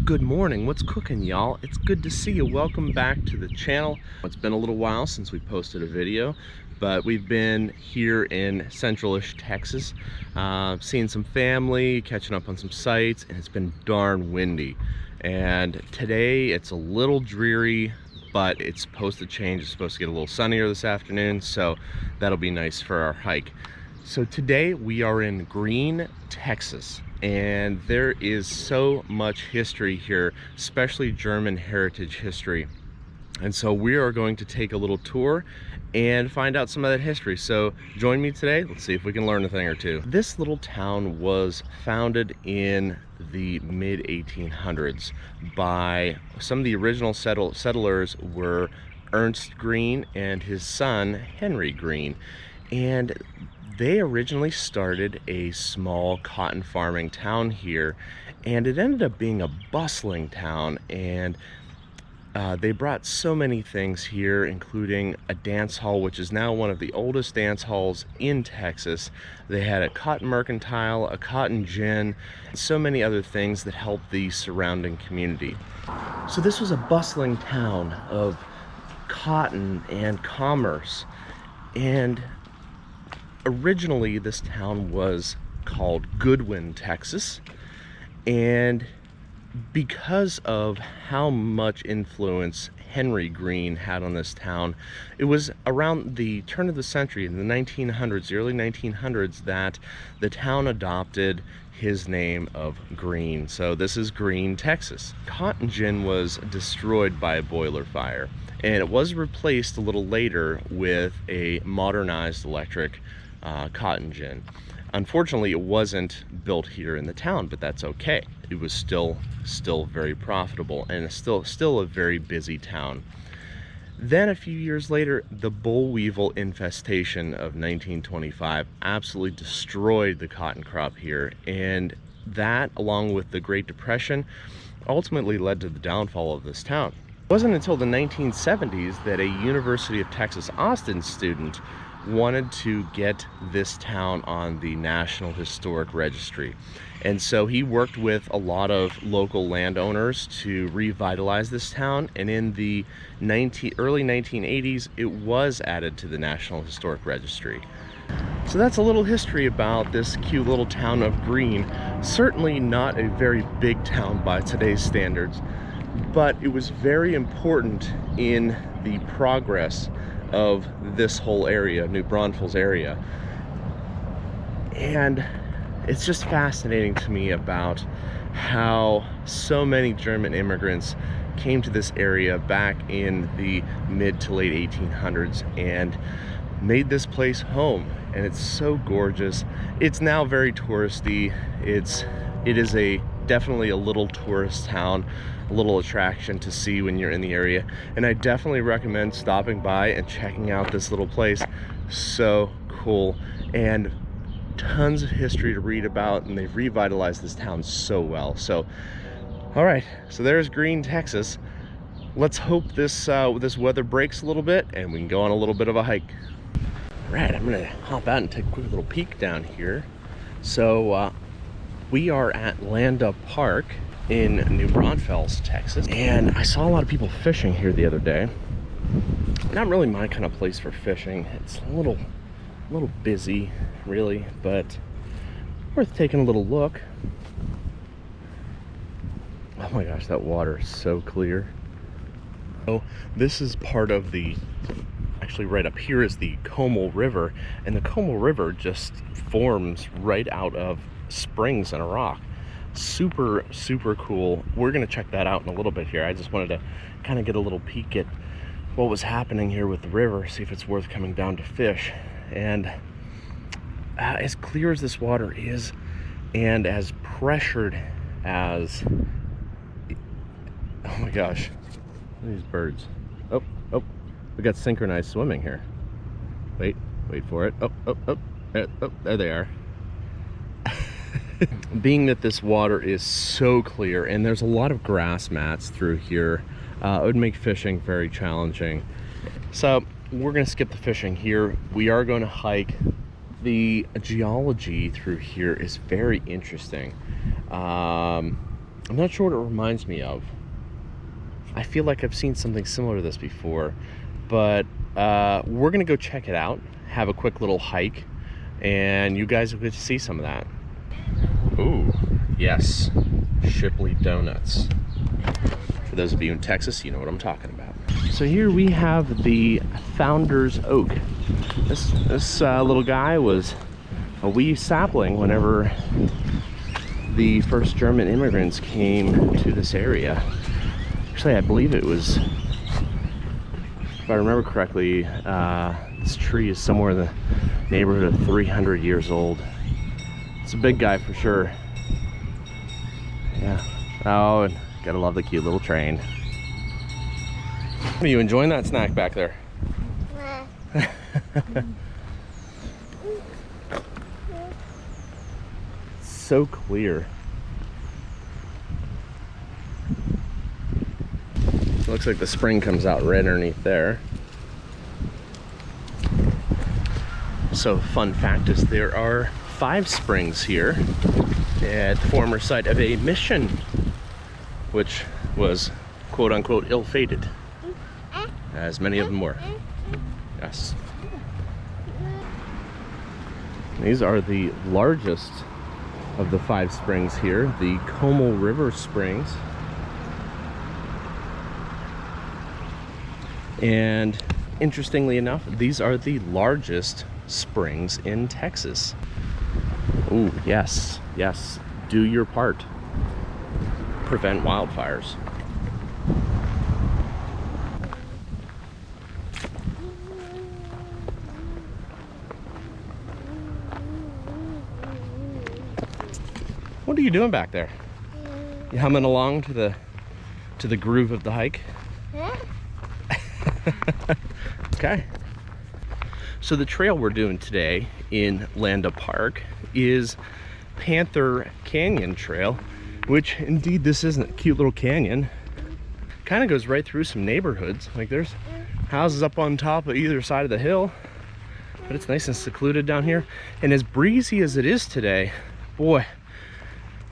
Good morning, what's cooking, y'all? It's good to see you. Welcome back to the channel. It's been a little while since we posted a video, but we've been here in central-ish Texas, seeing some family, catching up on some sites, and it's been darn windy. And today it's a little dreary, but it's supposed to change. It's supposed to get a little sunnier this afternoon, so that'll be nice for our hike. So today we are in Gruene, Texas, and there is so much history here, especially German heritage history. And so we are going to take a little tour and find out some of that history. So join me today. Let's see if we can learn a thing or two. This little town was founded in the mid-1800s by some of the original settlers were Ernst Gruene and his son Henry Gruene. And they originally started a small cotton farming town here, and it ended up being a bustling town. And they brought so many things here, including a dance hall, which is now one of the oldest dance halls in Texas. They had a cotton mercantile, a cotton gin, so many other things that helped the surrounding community. So this was a bustling town of cotton and commerce. And originally this town was called Goodwin, Texas, and because of how much influence Henry Gruene had on this town, it was around the turn of the century, in the 1900s, the early 1900s, that the town adopted his name of Gruene. So this is Gruene, Texas. Cotton gin was destroyed by a boiler fire, and it was replaced a little later with a modernized electric cotton gin. Unfortunately, it wasn't built here in the town, but that's okay. It was still very profitable, and still a very busy town. Then a few years later, the boll weevil infestation of 1925 absolutely destroyed the cotton crop here, and that, along with the Great Depression, ultimately led to the downfall of this town. It wasn't until the 1970s that a University of Texas Austin student wanted to get this town on the National Historic Registry. And so he worked with a lot of local landowners to revitalize this town, and in the early 1980s it was added to the National Historic Registry. So that's a little history about this cute little town of Gruene. Certainly not a very big town by today's standards, but it was very important in the progress of this whole area, New Braunfels area. And it's just fascinating to me about how so many German immigrants came to this area back in the mid to late 1800s and made this place home. And it's so gorgeous. It's now very touristy. It is definitely a little tourist town, a little attraction to see when you're in the area, and I definitely recommend stopping by and checking out this little place. So cool, and tons of history to read about, and they've revitalized this town so well. So all right, so there's Gruene, Texas. Let's hope this weather breaks a little bit and we can go on a little bit of a hike. All right, I'm gonna hop out and take a quick little peek down here. So we are at Landa Park in New Braunfels, Texas, and I saw a lot of people fishing here the other day. Not really my kind of place for fishing. It's a little busy, really, but worth taking a little look. Oh my gosh, that water is so clear. Oh, this is part of actually right up here is the Como River, and the Como River just forms right out of springs in a rock. Super cool. We're gonna check that out in a little bit here. I just wanted to kind of get a little peek at what was happening here with the river, see if it's worth coming down to fish. And as clear as this water is, and as pressured as, oh my gosh, look at these birds. Oh, we got synchronized swimming here. Wait for it. Oh, there they are. Being that this water is so clear and there's a lot of grass mats through here, it would make fishing very challenging. So we're going to skip the fishing here. We are going to hike. The geology through here is very interesting. I'm not sure what it reminds me of. I feel like I've seen something similar to this before, but we're gonna go check it out, have a quick little hike, and you guys will get to see some of that. Ooh, yes, Shipley Donuts. For those of you in Texas, you know what I'm talking about. So here we have the Founder's Oak. This little guy was a wee sapling whenever the first German immigrants came to this area. Actually, I believe it was, if I remember correctly, this tree is somewhere in the neighborhood of 300 years old. It's a big guy for sure. Yeah. Oh, and gotta love the cute little train. Are you enjoying that snack back there? So clear. Looks like the spring comes out right underneath there. So fun fact is there are 5 springs here at the former site of a mission, which was quote unquote ill-fated, as many of them were. Yes. These are the largest of the 5 springs here, the Como River Springs. And interestingly enough, these are the largest springs in Texas. Ooh, yes, yes, do your part. Prevent wildfires. What are you doing back there? You humming along to the groove of the hike? Okay. So the trail we're doing today in Landa Park is Panther Canyon Trail, which indeed this isn't a cute little canyon. Kind of goes right through some neighborhoods. Like there's houses up on top of either side of the hill, but it's nice and secluded down here. And as breezy as it is today, boy,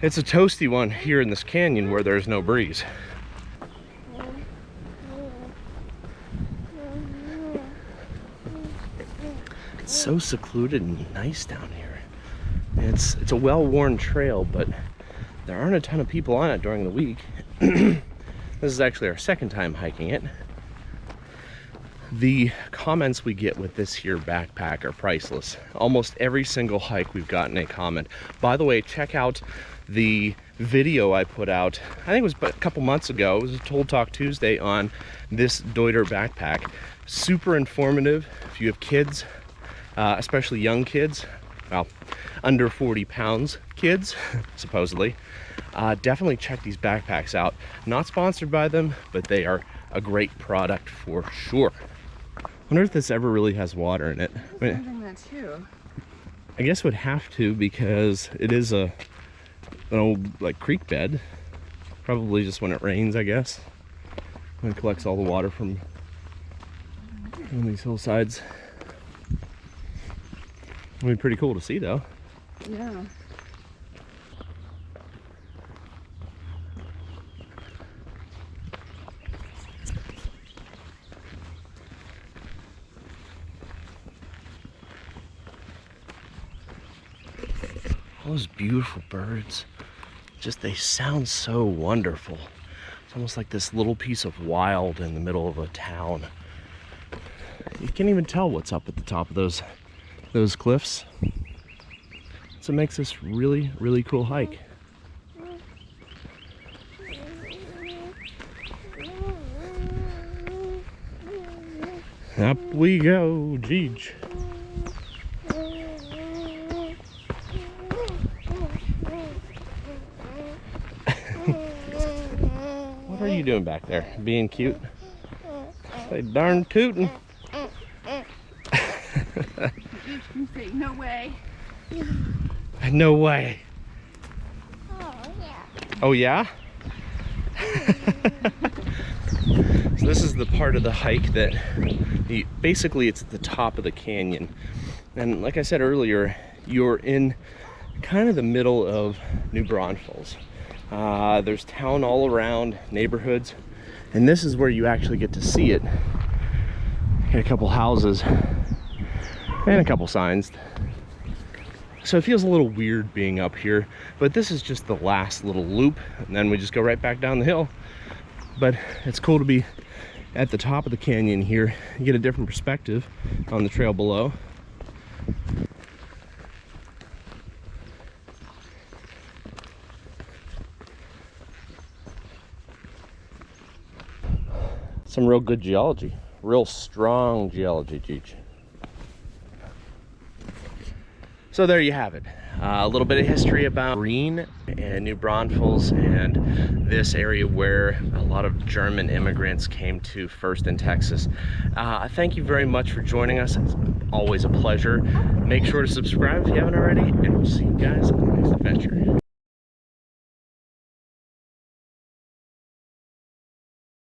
it's a toasty one here in this canyon where there's no breeze. It's so secluded and nice down here. It's a well-worn trail, but there aren't a ton of people on it during the week. This is actually our second time hiking it. The comments we get with this here backpack are priceless. Almost every single hike we've gotten a comment. By the way, check out the video I put out, I think it was a couple months ago. It was a Told Talk Tuesday on this Deuter backpack. Super informative if you have kids, especially young kids, well, under 40 pounds kids, supposedly. Definitely check these backpacks out. Not sponsored by them, but they are a great product for sure. I wonder if this ever really has water in it. I was wondering that too. I guess it would have to, because it is an old like creek bed. Probably just when it rains, I guess. And it collects all the water from these hillsides. It'll be pretty cool to see though. Yeah. All those beautiful birds, just they sound so wonderful. It's almost like this little piece of wild in the middle of a town. You can't even tell what's up at the top of those cliffs. So it makes this really, really cool hike. Up we go, Jeej. What are you doing back there? Being cute? Say darn tootin'. No way. No way. Oh, yeah. Oh, yeah? So this is the part of the hike that basically it's at the top of the canyon. And like I said earlier, you're in kind of the middle of New Braunfels. There's town all around, neighborhoods, and this is where you actually get to see it. Got a couple houses and a couple signs. So it feels a little weird being up here, but this is just the last little loop, and then we just go right back down the hill. But it's cool to be at the top of the canyon here. You get a different perspective on the trail below. Some real good geology, real strong geology, Cheech. So there you have it. A little bit of history about Gruene and New Braunfels and this area where a lot of German immigrants came to first in Texas. Thank you very much for joining us. It's always a pleasure. Make sure to subscribe if you haven't already, and we'll see you guys on the next adventure.